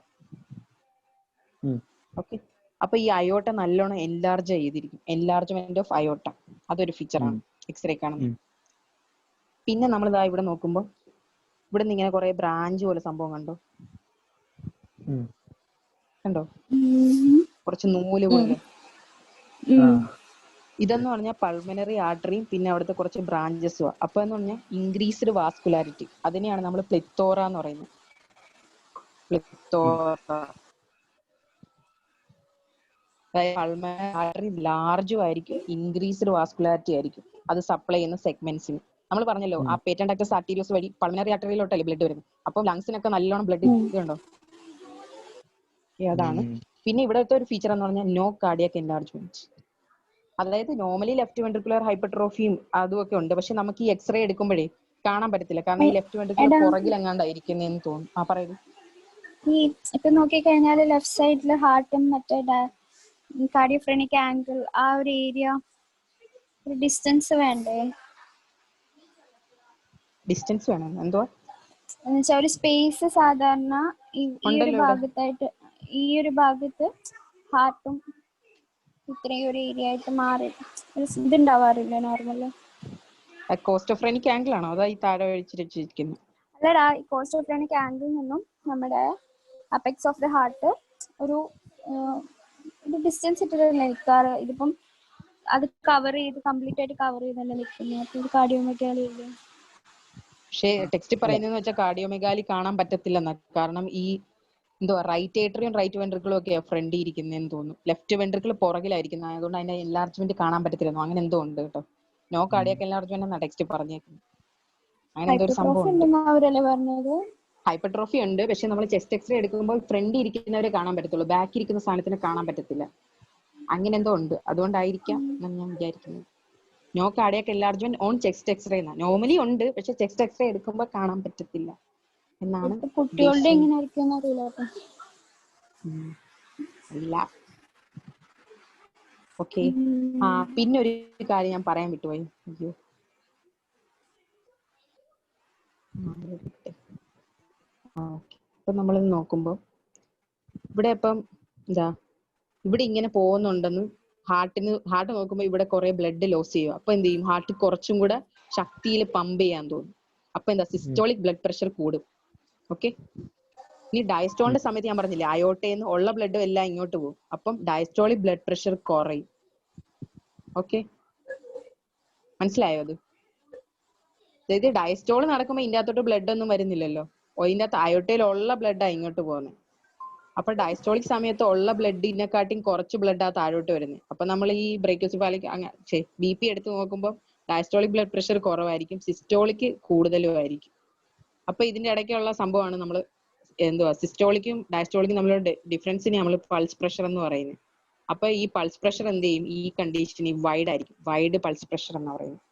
ഓക്കെ, അപ്പൊ ഈ അയോട്ട നല്ലോണം എൻലാർജ് ചെയ്തിരിക്കും. എൻലാർജ്മെന്റ് ഓഫ് അയോട്ട, അതൊരു ഫീച്ചറാണ് എക്സ്റേ കാണുന്നത്. പിന്നെ നമ്മൾ ഇതാ ഇവിടെ നോക്കുമ്പോൾ ഇവിടെ നിന്ന് ഇങ്ങനെ കുറെ ബ്രാഞ്ച് പോലെ സംഭവം കണ്ടോ? കുറച്ച് നൂല് പോലെ. ഇതെന്ന് പറഞ്ഞാൽ പൾമനറി ആർട്ടറിയും പിന്നെ അവിടുത്തെ കുറച്ച് ബ്രാഞ്ചസും. അപ്പൊ എന്ന് പറഞ്ഞാൽ ഇൻക്രീസ്ഡ് വാസ്കുലാരിറ്റി, അതിനെയാണ് നമ്മൾ പ്ലിത്തോറ എന്ന് പറയുന്നത്. പ്ലിത്തോറ പൾമനറി ആർട്ടറി ലാർജും ആയിരിക്കും, ഇൻക്രീസ്ഡ് വാസ്കുലാരിറ്റി ആയിരിക്കും. അത് സപ്ലൈ ചെയ്യുന്ന സെഗ്മെന്റ്സിന് നമ്മൾ പറഞ്ഞല്ലോ, ആ പേറ്റന്റ് ആക്ടസ് ആർട്ടീരിയോസ് വഴി പൾമനറി ആർട്ടറിയിലോട്ടല്ലേ ബ്ലഡ് വരുന്നത്. അപ്പം ലങ്സിനൊക്കെ നല്ലോണം ബ്ലഡ് ഇതുണ്ടോ? അതാണ്. പിന്നെ ഇവിടുത്തെ ഒരു ഫീച്ചർ എന്ന് പറഞ്ഞാൽ നോ കാർഡിയക് എൻലാർജ്മെന്റ്. അതായത് നോർമലി ലെഫ്റ്റ് വെൻട്രിക്കുലർ ഹൈപ്പർട്രോഫിയും അതും ഒക്കെ ഉണ്ട്, പക്ഷെ നമുക്ക് ഈ എക്സ്റേ എടുക്കുമ്പോഴേ കാണാൻ പറ്റത്തില്ല. കാരണം ഈ ലെഫ്റ്റ് വെൻട്രിക്കുലർ പുറകിൽ എങ്ങാണ്ടായിരിക്കുന്നതെന്ന് തോന്നുന്നു. ആ പറയുന്നത് ഈ ഇപ്പൊ നോക്കിക്കഴിഞ്ഞാൽ ലെഫ്റ്റ് സൈഡില് ഹാർട്ടും മറ്റേ കാർഡിയോഫ്രെനിക് ആംഗിൾ ആ ഒരു ഏരിയ ഒരു ഡിസ്റ്റൻസ് വേണ്ടേ? ഡിസ്റ്റൻസ് വേണം. എന്തോ ഒരു സ്പേസ് സാധാരണ ഈ ഒരു ഭാഗത്തായിട്ട്, ഈ ഒരു ഭാഗത്ത് ഹാർട്ടും ഇത്രയും ഒരു ഏരിയ ആയിട്ട് മാറി ഇതുണ്ടാവാറില്ല നോർമല്. കോസ്റ്റോഫ്രെനിക് ആംഗിൾ ആണോ അതോ ഈ താഴെ വെച്ചിരിക്കുന്നത്? അല്ലടാ, ഈ കോസ്റ്റോഫ്രെനിക് ആംഗിളിൽ നിന്നും നമ്മുടെ അപെക്സ് ഓഫ് ദ ഹാർട്ട് ഒരു ഡിസ്റ്റൻസ് ഇട്ടിട്ടല്ലേ നിൽക്കാറ്. ഇതിപ്പം അത് കവർ ചെയ്ത് കംപ്ലീറ്റ് ആയിട്ട് കവർ ചെയ്തല്ലേ നിൽക്കുന്നത്. അപ്പൊ ഇത് കാർഡിയോമെഗാലി ഇല്ലേ? പക്ഷേ ടെക്സ്റ്റ് പറയുന്നതെന്ന് വെച്ചാൽ കാർഡിയോമെഗാലി കാണാൻ പറ്റത്തില്ലെന്ന. കാരണം ഈ എന്തുവാ റൈറ്റ് ഏട്രിയും റൈറ്റ് വെൻട്രിക്കിളും ഒക്കെ ഫ്രണ്ടിൽ ഇരിക്കുന്നതെന്ന് തോന്നുന്നു. ലെഫ്റ്റ് വെൻട്രിക്കിൾ പുറകിലായിരിക്കുന്നത്, അതുകൊണ്ട് അതിന്റെ എൻലാർജ്മെന്റ് കാണാൻ പറ്റത്തില്ലെന്നോ അങ്ങനെ എന്തോ ഉണ്ട് കേട്ടോ. നോ കാർഡിയക് എൻലാർജ്മെന്റ് എന്നാ ടെക്സ്റ്റ് പറഞ്ഞേക്കുന്നത്. അങ്ങനെ എന്തോ ഒരു സംഭവം ഉണ്ട്. ഹൈപ്പർട്രോഫി ഉണ്ട്, പക്ഷെ നമ്മൾ ചെസ്റ്റ് എക്സ്റേ എടുക്കുമ്പോൾ ഫ്രണ്ടിൽ ഇരിക്കുന്നവരെ കാണാൻ പറ്റത്തുള്ളൂ, ബാക്കി ഇരിക്കുന്ന സാധനത്തിന് കാണാൻ പറ്റത്തില്ല. അങ്ങനെ എന്തോ ഉണ്ട്, അതുകൊണ്ടായിരിക്കാം എന്ന് ഞാൻ വിചാരിക്കുന്നത്. No cardiac enlargement on chest X-ray എന്നാ. നോർമലി ഉണ്ട്, പക്ഷെ ചെസ്റ്റ് എക്സ്റേ എടുക്കുമ്പോൾ കാണാൻ പറ്റത്തില്ല എന്നാണ്. കുട്ടികളുടെ എങ്ങനെയായിരിക്കും അറിയില്ല. ഓക്കെ, പിന്നെ ഒരു കാര്യം ഞാൻ പറയാൻ വിട്ടുപോയി. അയ്യോ, ഇപ്പൊ നമ്മൾ നോക്കുമ്പോ ഇവിടെ ഇപ്പം എന്താ ഇവിടെ ഇങ്ങനെ പോകുന്നുണ്ടെന്ന് ഹാർട്ട് നോക്കുമ്പോ ഇവിടെ കുറെ ബ്ലഡ് ലോസ് ചെയ്യും. അപ്പൊ എന്ത് ചെയ്യും? ഹാർട്ട് കുറച്ചും കൂടെ ശക്തിയിൽ പമ്പ് ചെയ്യാൻ തോന്നും. അപ്പൊ എന്താ സിസ്റ്റോളിക് ബ്ലഡ് പ്രഷർ കൂടും. ഓക്കെ, ഇനി ഡയസ്റ്റോളിന്റെ സമയത്ത് ഞാൻ പറഞ്ഞില്ലേ, അയോട്ടയിൽ ഉള്ള ബ്ലഡ് എല്ലാം ഇങ്ങോട്ട് പോകും. അപ്പം ഡയസ്റ്റോളിക് ബ്ലഡ് പ്രഷർ കുറയും. ഓക്കെ, മനസ്സിലായോ? അത് അതായത് ഡയസ്റ്റോൾ നടക്കുമ്പോൾ ഇതിന്റെ അകത്തോട്ട് ബ്ലഡ് ഒന്നും വരുന്നില്ലല്ലോ, ഇതിന്റെ അകത്ത് അയോട്ടയിലുള്ള ബ്ലഡാ ഇങ്ങോട്ട് പോകുന്നത്. അപ്പൊ ഡയസ്റ്റോളിക് സമയത്ത് ഉള്ള ബ്ലഡിനെക്കാട്ടിയും കുറച്ച് ബ്ലഡാ താഴോട്ട് വരുന്നത്. അപ്പൊ നമ്മൾ ഈ ബ്രേക്കിയോസെഫാലിക് BP എടുത്ത് നോക്കുമ്പോൾ ഡയസ്റ്റോളിക് ബ്ലഡ് പ്രഷർ കുറവായിരിക്കും, സിസ്റ്റോളിക് കൂടുതലും ആയിരിക്കും. അപ്പൊ ഇതിന്റെ ഇടയ്ക്കുള്ള സംഭവമാണ് നമ്മൾ എന്തുവാ സിസ്റ്റോളിക്കും ഡയസ്റ്റോളിക്കും നമ്മളുടെ ഡിഫറൻസിനെ നമ്മൾ പൾസ് പ്രഷർ എന്ന് പറയുന്നത്. അപ്പൊ ഈ പൾസ് പ്രഷർ എന്ത് ചെയ്യും? ഈ കണ്ടീഷന് വൈഡ് ആയിരിക്കും, വൈഡ് പൾസ് പ്രഷർ എന്ന് പറയുന്നത്.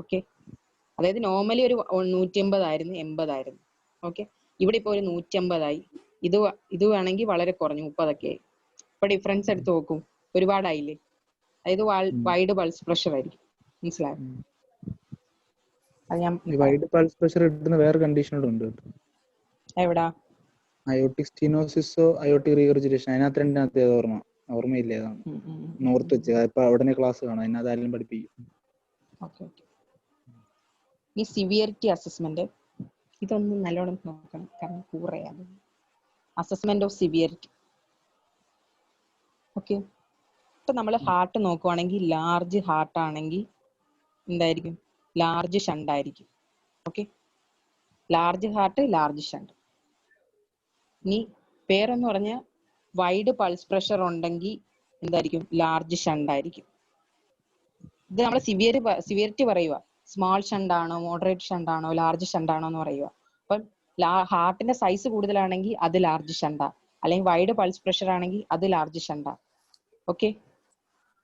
ഓക്കെ, അതായത് നോർമലി ഒരു 180 ആയിരുന്നു, 80 ആയിരുന്നു. ഓക്കെ, ഇവിടെ ഇപ്പൊ ഒരു 150 ആയി. ഇത് വേണമെങ്കിൽ വളരെ കുറഞ്ഞു 30 ആയി. ഇപ്പൊ ഡിഫറൻസ് എടുത്ത് നോക്കും, ഒരുപാടായില്ലേ? അതായത് വൈഡ് പൾസ് പ്രഷർ ആയിരിക്കും. മനസ്സിലായോ? വൈഡ് പൾസ് പ്രഷർ കിട്ടുന്ന വേറെ കണ്ടീഷനുകളും ഉണ്ട്. എവിടാ? അയോട്ടിക് സ്റ്റീനോസിസോ അയോട്ടിക് റീഗർജിറ്റേഷൻ, അതിനകത്ത് രണ്ടിനകത്ത് ഓർമ്മയില്ലേ? അതാണ് നോർത്ത് വെച്ച് ഇപ്പൊ അവിടെ ക്ലാസ് കാണാം, അതിനകത്ത് ആരെങ്കിലും പഠിപ്പിക്കും. ഈ സിവിയറിറ്റി അസസ്മെന്റ് ഇതൊന്നും നല്ലോണം നോക്കണം, കാരണം കൂറയാണ് അസസ്മെന്റ് ഓഫ് സിവിയറിറ്റി. ഓക്കെ, ഇപ്പൊ നമ്മൾ ഹാർട്ട് നോക്കുവാണെങ്കിൽ ലാർജ് ഹാർട്ട് ആണെങ്കിൽ എന്തായിരിക്കും? ലാർജ് ഷണ്ട് ആയിരിക്കും. Okay, large heart large shunt. ഇനി പേരെന്ന് പറഞ്ഞ വൈഡ് പൾസ് പ്രഷർ ഉണ്ടെങ്കിൽ എന്തായിരിക്കും? ലാർജ് ഷണ്ട് ആയിരിക്കും. ഇത് നമ്മൾ സിവിയറിറ്റി പറയുക, സ്മാൾ ഷണ്ട് ആണോ, മോഡറേറ്റ് ഷണ്ട് ആണോ, ലാർജ് ഷണ്ട് ആണോ എന്ന് പറയുക. അപ്പം ഹാർട്ടിന്റെ സൈസ് കൂടുതലാണെങ്കിൽ അത് ലാർജ് ഷണ്ട, അല്ലെങ്കിൽ വൈഡ് പൾസ് പ്രഷർ ആണെങ്കിൽ അത് ലാർജ് ഷണ്ട. ഓക്കെ.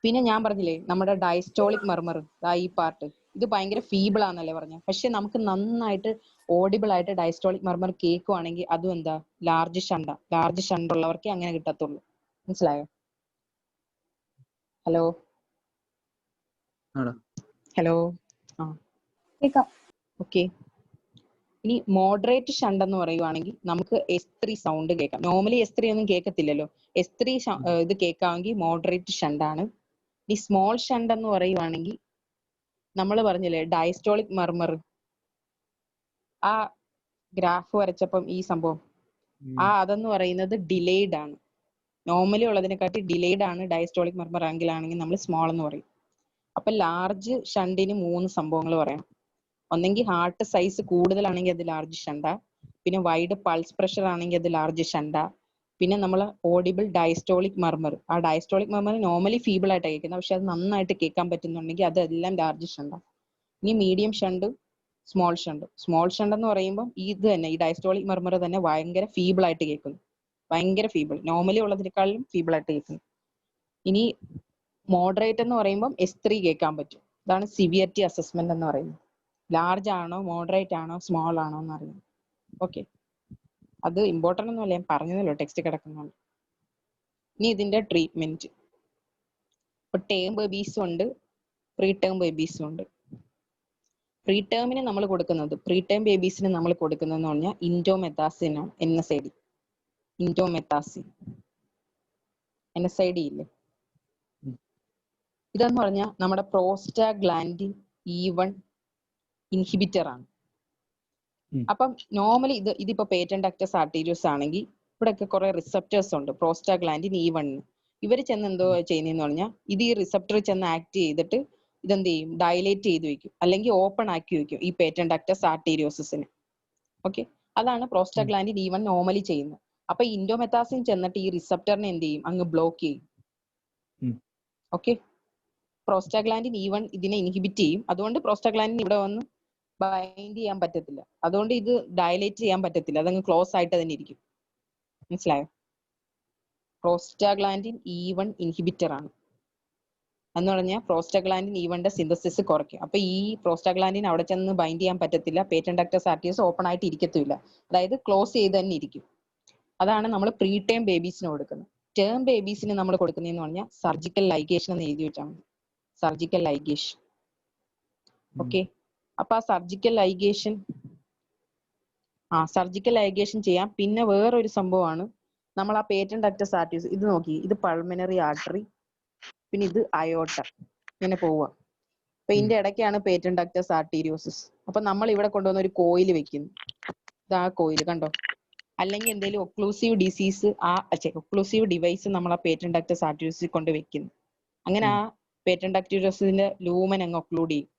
പിന്നെ ഞാൻ പറഞ്ഞില്ലേ നമ്മുടെ ഡയസ്റ്റോളിക് മർമർ, ഈ പാർട്ട് ഇത് ഭയങ്കര ഫീബിൾ ആണെന്നല്ലേ പറഞ്ഞ, പക്ഷെ നമുക്ക് നന്നായിട്ട് ഓഡിബിൾ ആയിട്ട് ഡയസ്റ്റോളിക് മർമർ കേൾക്കുവാണെങ്കിൽ അതും എന്താ ലാർജ് ഷണ്ട. ലാർജ് ഷണ്ട് ഉള്ളവർക്ക് അങ്ങനെ കിട്ടത്തുള്ളൂ. മനസ്സിലായോ? ഹലോ ഹലോ ആ ഓക്കെ. ഇനി മോഡറേറ്റ് ഷണ്ട് എന്ന് പറയുവാണെങ്കിൽ നമുക്ക് S3 സൗണ്ട് കേൾക്കാം. നോർമലി S3 ഒന്നും കേൾക്കത്തില്ലല്ലോ. S3 ഇത് കേൾക്കാമെങ്കിൽ മോഡറേറ്റ് ഷണ്ടാണ്. ഈ സ്മോൾ ഷണ്ട് എന്ന് പറയുവാണെങ്കിൽ നമ്മൾ പറഞ്ഞില്ലേ ഡയസ്റ്റോളിക് മർമർ, ആ ഗ്രാഫ് വരച്ചപ്പം ഈ സംഭവം അതെന്ന് പറയുന്നത് ഡിലേഡ് ആണ്. നോർമലി ഉള്ളതിനെക്കാട്ടി ഡിലേഡ് ആണ് ഡയസ്റ്റോളിക് മർമർ ആണെങ്കിൽ നമ്മൾ സ്മോൾ എന്ന് പറയും. അപ്പൊ ലാർജ് ഷണ്ടിന് 3 സംഭവങ്ങൾ പറയാം. ഒന്നെങ്കിൽ ഹാർട്ട് സൈസ് കൂടുതലാണെങ്കിൽ അത് ലാർജ് ഷണ്ട, പിന്നെ വൈഡ് പൾസ് പ്രഷർ ആണെങ്കിൽ അത് ലാർജ് ഷണ്ട, പിന്നെ നമ്മൾ ഓഡിബിൾ ഡയസ്റ്റോളിക് മർമർ, ആ ഡയസ്റ്റോളിക് മർമർ നോർമലി ഫീബിൾ ആയിട്ട് കേൾക്കുന്നത്, പക്ഷെ അത് നന്നായിട്ട് കേൾക്കാൻ പറ്റുന്നുണ്ടെങ്കിൽ അതെല്ലാം ലാർജ് ഷണ്ട. ഇനി medium shunt, small shunt. Small shunt എന്ന് പറയുമ്പോൾ ഇത് തന്നെ, ഈ ഡയസ്റ്റോളിക് മർമർ തന്നെ ഭയങ്കര ഫീബിൾ ആയിട്ട് കേൾക്കുന്നു, ഭയങ്കര ഫീബിൾ, നോർമലി ഉള്ളതിനേക്കാളും ഫീബിൾ ആയിട്ട് കേൾക്കുന്നു. ഇനി മോഡറേറ്റ് എന്ന് പറയുമ്പോൾ S3 കേൾക്കാൻ പറ്റും. ഇതാണ് സിവിയറിറ്റി അസസ്മെന്റ് എന്ന് പറയുന്നത്. ലാർജ് ആണോ മോഡറേറ്റ് ആണോ സ്മോൾ ആണോ എന്ന് അറിയാം. ഓക്കെ, അത് ഇമ്പോർട്ടൻ്റ് ഒന്നുമല്ല, ഞാൻ പറഞ്ഞതല്ലോ ടെക്സ്റ്റ് കിടക്കുന്നതാണ്. ഇനി ഇതിന്റെ ട്രീറ്റ്മെന്റ്, ഇപ്പൊ ടേം ബേബീസും ഉണ്ട്, പ്രീ ടേം ബേബീസും ഉണ്ട്. പ്രീ ടേമിന് നമ്മൾ കൊടുക്കുന്നത്, പ്രീ ടേം ബേബീസിന് നമ്മൾ കൊടുക്കുന്നതെന്ന് പറഞ്ഞാൽ ഇൻഡോമെത്താസിൻ ആണ്. NSAID, ഇൻഡോമെത്താസിൻ, NSAID ഇല്ലേ, ഇതെന്ന് പറഞ്ഞാൽ നമ്മുടെ പ്രോസ്റ്റാഗ്ലാൻഡിൻ E1 ഇൻഹിബിറ്റർ ആണ്. അപ്പം നോർമലി ഇതിപ്പോ പേറ്റന്റ് ഡക്ടസ് ആർട്ടീരിയോസ് ആണെങ്കിൽ ഇവിടെയൊക്കെ കുറെ റിസപ്റ്റേഴ്സ് ഉണ്ട് പ്രോസ്റ്റാഗ്ലാൻഡിൻ E1. ഇവർ ചെന്ന് എന്തോ ചെയ്യുന്നതെന്ന് പറഞ്ഞാൽ ഇത് ഈ റിസപ്റ്റർ ചെന്ന് ആക്ട് ചെയ്തിട്ട് ഇതെന്ത് ചെയ്യും, ഡയലേറ്റ് ചെയ്ത് വെക്കും, അല്ലെങ്കിൽ ഓപ്പൺ ആക്കി വെക്കും ഈ പേറ്റന്റ് ഡക്ടസ് ആർട്ടീരിയോസിന്. ഓക്കെ, അതാണ് പ്രോസ്റ്റാഗ്ലാൻഡിൻ E1 നോർമലി ചെയ്യുന്നത്. അപ്പൊ ഇൻഡോമെത്താസിൻ ചെന്നിട്ട് ഈ റിസപ്റ്ററിനെ എന്ത് ചെയ്യും, അങ്ങ് ബ്ലോക്ക് ചെയ്യും. ഓക്കെ, പ്രോസ്റ്റാഗ്ലാൻഡിൻ E1 ഇതിനെ ഇൻഹിബിറ്റ് ചെയ്യും. അതുകൊണ്ട് പ്രോസ്റ്റാഗ്ലാൻഡിൻ ഇവിടെ വന്ന് ബൈൻഡ് ചെയ്യാൻ പറ്റത്തില്ല, അതുകൊണ്ട് ഇത് ഡയലേറ്റ് ചെയ്യാൻ പറ്റത്തില്ല, അതങ്ങ് ക്ലോസ് ആയിട്ട് തന്നെ ഇരിക്കും. മനസ്സിലായോ? പ്രോസ്റ്റാഗ്ലാൻഡിൻ E1 ഇൻഹിബിറ്റർ ആണ് എന്ന് പറഞ്ഞാൽ പ്രോസ്റ്റാഗ്ലാൻഡിൻ E1ന്റെ സിന്തസിസ് കുറയ്ക്കും. അപ്പൊ ഈ പ്രോസ്റ്റാഗ്ലാൻഡിൻ അവിടെ ചെന്ന് ബൈൻഡ് ചെയ്യാൻ പറ്റത്തില്ല, പേറ്റന്റ് ഡക്ടസ് ആർട്ടീരിയസ് ഓപ്പൺ ആയിട്ട് ഇരിക്കത്തില്ല, അതായത് ക്ലോസ് ചെയ്ത് തന്നെ ഇരിക്കും. അതാണ് നമ്മൾ പ്രീ ടേം ബേബീസിന് കൊടുക്കുന്നത്. ടേം ബേബീസിന് നമ്മൾ കൊടുക്കുന്നതെന്ന് പറഞ്ഞാൽ സർജിക്കൽ ലൈഗേഷൻ എന്ന് എഴുതി വെച്ചാൽ മതി, സർജിക്കൽ ലൈഗേഷൻ. ഓക്കെ, അപ്പൊ ആ സർജിക്കൽ ലൈഗേഷൻ ചെയ്യാം. പിന്നെ വേറൊരു സംഭവമാണ് നമ്മൾ ആ പേറ്റന്റ് ഡക്ടസ് ആർട്ടീരിയസ്, ഇത് നോക്കി, ഇത് പൾമിനറി ആർട്ടറി, പിന്നെ ഇത് അയോട്ട, ഇങ്ങനെ പോവുക. അപ്പൊ ഇതിന്റെ ഇടയ്ക്കാണ് പേറ്റന്റ് ഡക്ടസ് ആർട്ടീരിയോസിസ്. അപ്പൊ നമ്മൾ ഇവിടെ കൊണ്ടുവന്ന ഒരു കോയിൽ വെക്കുന്നു, ഇതാ കോയിൽ കണ്ടോ, അല്ലെങ്കിൽ എന്തെങ്കിലും ഒക്ലൂസീവ് ഡിസീസ്, ഒക്ലൂസീവ് ഡിവൈസ് നമ്മൾ ആ പേറ്റന്റ് ഡക്ടസ് ആർട്ടീരിയോസിൽ കൊണ്ട് വെക്കുന്നു. അങ്ങനെ ആ പേറ്റന്റ് ആർട്ടീരിയോസിന്റെ ലൂമൻ അങ്ങ് ഒക്ലൂഡ് ചെയ്യും.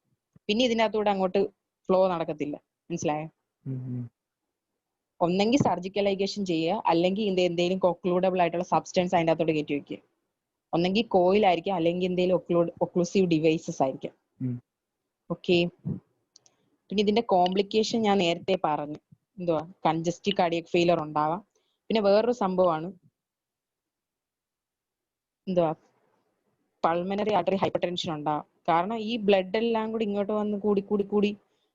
പിന്നെ ഇതിനകത്തൂടെ അങ്ങോട്ട് ഫ്ലോ നടക്കത്തില്ല. മനസ്സിലായോ? ഒന്നെങ്കിൽ സർജിക്കൽ ലൈഗേഷൻ ചെയ്യുക, അല്ലെങ്കിൽ എന്തെങ്കിലും ഒക്ലൂഡബിൾ ആയിട്ടുള്ള സബ്സ്റ്റൻസ് അതിൻ്റെ അകത്തോട്ട് കയറ്റി വെക്കുക. ഒന്നെങ്കിൽ കോയിൽ ആയിരിക്കാം, അല്ലെങ്കിൽ എന്തെങ്കിലും ഒക്ലൂസീവ് ഡിവൈസസ് ആയിരിക്കാം. ഓക്കെ, പിന്നെ ഇതിന്റെ കോംപ്ലിക്കേഷൻ ഞാൻ നേരത്തെ പറഞ്ഞു, എന്തുവാ, കൺജസ്റ്റീവ് കാർഡിയക് ഫെയിലർ ഉണ്ടാവാം. പിന്നെ വേറൊരു സംഭവമാണ് എന്തുവാ, പൾമനറി ആർട്ടറി ഹൈപ്പർ ടെൻഷൻ ഉണ്ടാവാം. കാരണം ഈ ബ്ലഡ് എല്ലാം കൂടി ഇങ്ങോട്ട് വന്ന് കൂടി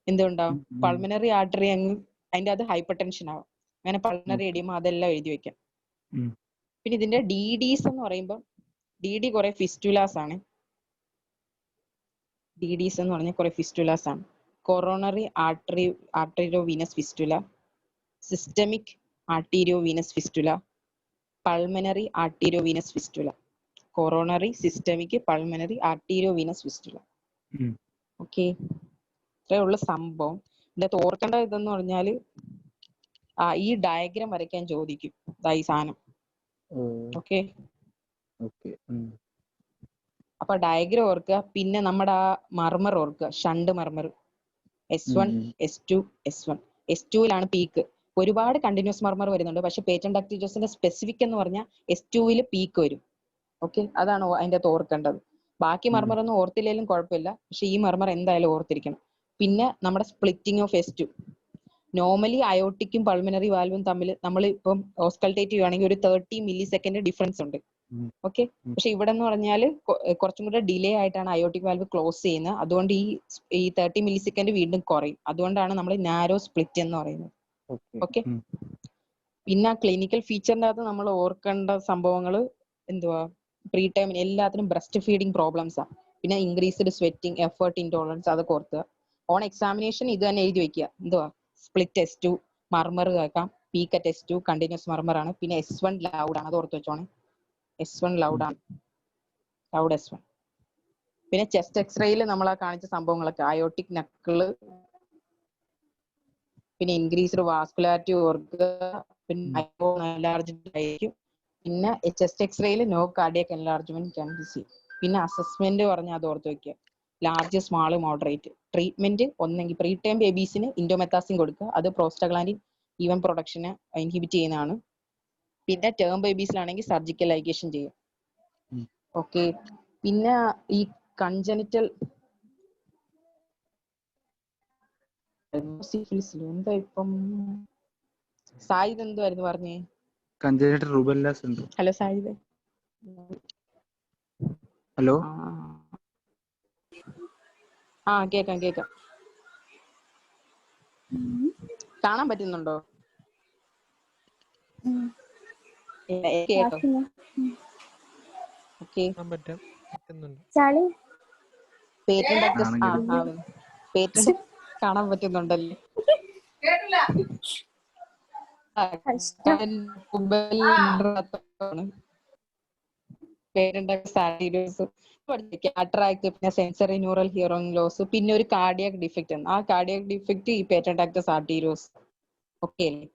എന്തുണ്ടാവും, പൾമനറി ആർട്ടറി അങ്ങ് അതിന്റെ അത് ഹൈപ്പർ ടെൻഷൻ ആവും. അങ്ങനെ പൾമനറി എഡിയമ അതെല്ലാം എഴുതി വെക്കാം. പിന്നെ ഇതിന്റെ DDs എന്ന് പറയുമ്പോൾ DD കുറെ ഫിസ്റ്റുലാസ് ആണ്. DDs എന്ന് പറഞ്ഞാൽ കുറെ ഫിസ്റ്റുലാസ് ആണ്. Coronary arteriovenous fistula, systemic arteriovenous fistula, pulmonary arteriovenous fistula. Coronary, systemic, pulmonary, arteriovenous fistula. Okay, ഇത്രയുള്ള സംഭവം. ഇതിന്റെ ഓർക്കേണ്ട ഇതെന്ന് പറഞ്ഞാല് ഈ ഡയഗ്രാം വരയ്ക്കാൻ ചോദിക്കും, ഈ സാധനം. ഓക്കെ, അപ്പൊ ഡയഗ്രാം ഓർക്കുക. പിന്നെ നമ്മുടെ ആ മർമർ ഓർക്കുക, shunt മർമർ S1, S2, S1. S2ലാണ് peak. ഒരുപാട് കണ്ടിന്യൂസ് മർമർ വരുന്നുണ്ട്, പക്ഷെ പേറ്റന്റ് ആർട്ടീരിയോസിന്റെ സ്പെസിഫിക് എന്ന് പറഞ്ഞാൽ S2 പീക്ക് വരും. ഓക്കെ, അതാണ് അതിന്റെ അകത്ത് ഓർക്കേണ്ടത്. ബാക്കി മർമർ ഒന്നും ഓർത്തില്ലെങ്കിലും കുഴപ്പമില്ല, പക്ഷെ ഈ മർമർ എന്തായാലും ഓർത്തിരിക്കണം. പിന്നെ നമ്മുടെ സ്പ്ലിറ്റിംഗ് ഓഫ് S2, നോർമലി അയോട്ടിക്കും പൾമിനറി വാൽവും തമ്മിൽ നമ്മൾ ഇപ്പം ഓസ്കൾട്ടേറ്റ് ചെയ്യുവാണെങ്കിൽ ഒരു 30 മില്ലി സെക്കൻഡ് ഡിഫറൻസ് ഉണ്ട്. ഓക്കെ, പക്ഷെ ഇവിടെ എന്ന് പറഞ്ഞാൽ കുറച്ചും കൂടെ ഡിലേ ആയിട്ടാണ് അയോട്ടിക് വാൽവ് ക്ലോസ് ചെയ്യുന്നത്. അതുകൊണ്ട് ഈ 30 മില്ലി സെക്കൻഡ് വീണ്ടും കുറയും. അതുകൊണ്ടാണ് നമ്മൾ നാരോ സ്പ്ലിറ്റ് എന്ന് പറയുന്നത്. ഓക്കെ, പിന്നെ ക്ലിനിക്കൽ ഫീച്ചറിന്റെ അകത്ത് നമ്മൾ ഓർക്കേണ്ട സംഭവങ്ങൾ എന്തുവാ, പ്രീ ടൈമിന് എല്ലാത്തിനും ബ്രസ്റ്റ് ഫീഡിങ് പ്രോബ്ലംസ് ആണ്. പിന്നെ ഇൻക്രീസ്ഡ് സ്വെറ്റിംഗ്, എഫേർട്ട് ഇൻടോളറൻസ്, അതൊക്കെ ഓർക്കുക. ഓൺ എക്സാമിനേഷൻ ഇത് തന്നെ എഴുതി വെക്കുക. എന്തുവാ, സ്പ്ലിറ്റ് S2, മർമർ കേൾക്കാം, പീക്ക് അറ്റ് S2, കണ്ടിന്യൂസ് മർമർ ആണ്. പിന്നെ S1 ലൗഡ് ആണ്, അത് ഓർത്ത് വെച്ചോണേ. S1 ലൗഡ് ആണ്, ലൗഡ് S1. പിന്നെ ചെസ്റ്റ് എക്സ്റേയിൽ നമ്മൾ ആ കാണിച്ച സംഭവങ്ങളൊക്കെ അയോട്ടിക് നക്കിള്, പിന്നെ ഇൻക്രീസ്ഡ് വാസ്കുലാരിറ്റി ഓർക്കുക. പിന്നെ ആയിരിക്കും. പിന്നെ ചെസ്റ്റ് എക്സ്റേയിൽ no cardiac enlargement can be seen. പിന്നെ അസസ്മെന്റ് പറഞ്ഞാൽ അത് ഓർത്ത് വെക്കുക. Large, small, moderate. ട്രീറ്റ്മെന്റ് ഒന്നെങ്കിൽ പ്രീ ടൈം ബേബീസിന് ഇൻഡോമെത്താസിൻ കൊടുക്കുക, അത് പ്രോസ്റ്റഗ്ലാൻഡിൻ ഈവൻ പ്രൊഡക്ഷനെ ഇൻഹിബിറ്റ് ചെയ്യുന്നതാണ്. പിന്നെ ടേം ബേബീസിലാണെങ്കിൽ സർജിക്കൽ ലൈഗേഷൻ ചെയ്യും. ഓക്കെ, പിന്നെ ഈ കൺജനിറ്റൽ എന്താ ഇപ്പം സായിദ് എന്തുവായിരുന്നു പറഞ്ഞേ? Congenital rubella syndrome. Hello Sayed. Hello, കേക്കാം. കാണാൻ പറ്റുന്നുണ്ടോ? കേട്ടോ? ഓക്കെ, പേറ്റന്റ് കാണാൻ പറ്റുന്നുണ്ടല്ലേ? പിന്നെ സെൻസറി ന്യൂറൽ ഹിയറിംഗ് ലോസ്, പിന്നെ ഒരു കാർഡിയാക് ഡിഫക്റ്റ് ആണ്. ആ കാർഡിയാക് ഡിഫക്റ്റ് ഈ പേറ്റന്റ് ആക്ടസ് ആർട്ടീരിയോസ്. ഓക്കെ അല്ലേ?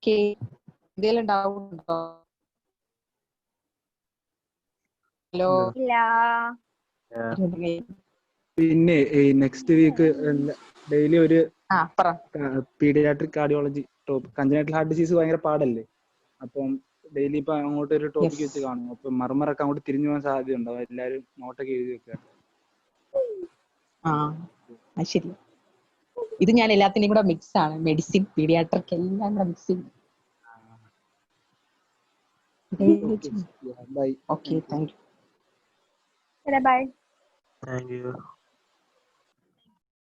എന്തെങ്കിലും ഡൗട്ട് ഉണ്ടോ? ഹലോ, പിന്നെ നെക്സ്റ്റ് വീക്ക് ഡെയിലി ഒരു പറ. Paediatric cardiology topic. Congenital heart disease ഭയങ്കര പാടല്ലേ, അപ്പം ഡെയിലി ഇപ്പൊ അങ്ങോട്ട് ഒരു ടോപ്പിക് വെച്ച് കാണും. അപ്പൊ മർമറൊക്കെ അങ്ങോട്ട് തിരിഞ്ഞു പോകാൻ സാധ്യതയുണ്ടോ? എല്ലാരും നോട്ടൊക്കെ എഴുതി വെക്കുക. ശരി, ഇത് ഞാൻ എല്ലാത്തിനും കൂടെ മിക്സ് ആണ്. മെഡിസിൻ, പീഡിയാട്രിക് എല്ലാം കൂടെ മിക്സ് ചെയ്യും. Bye. Okay, thank you. Bye. Thank you.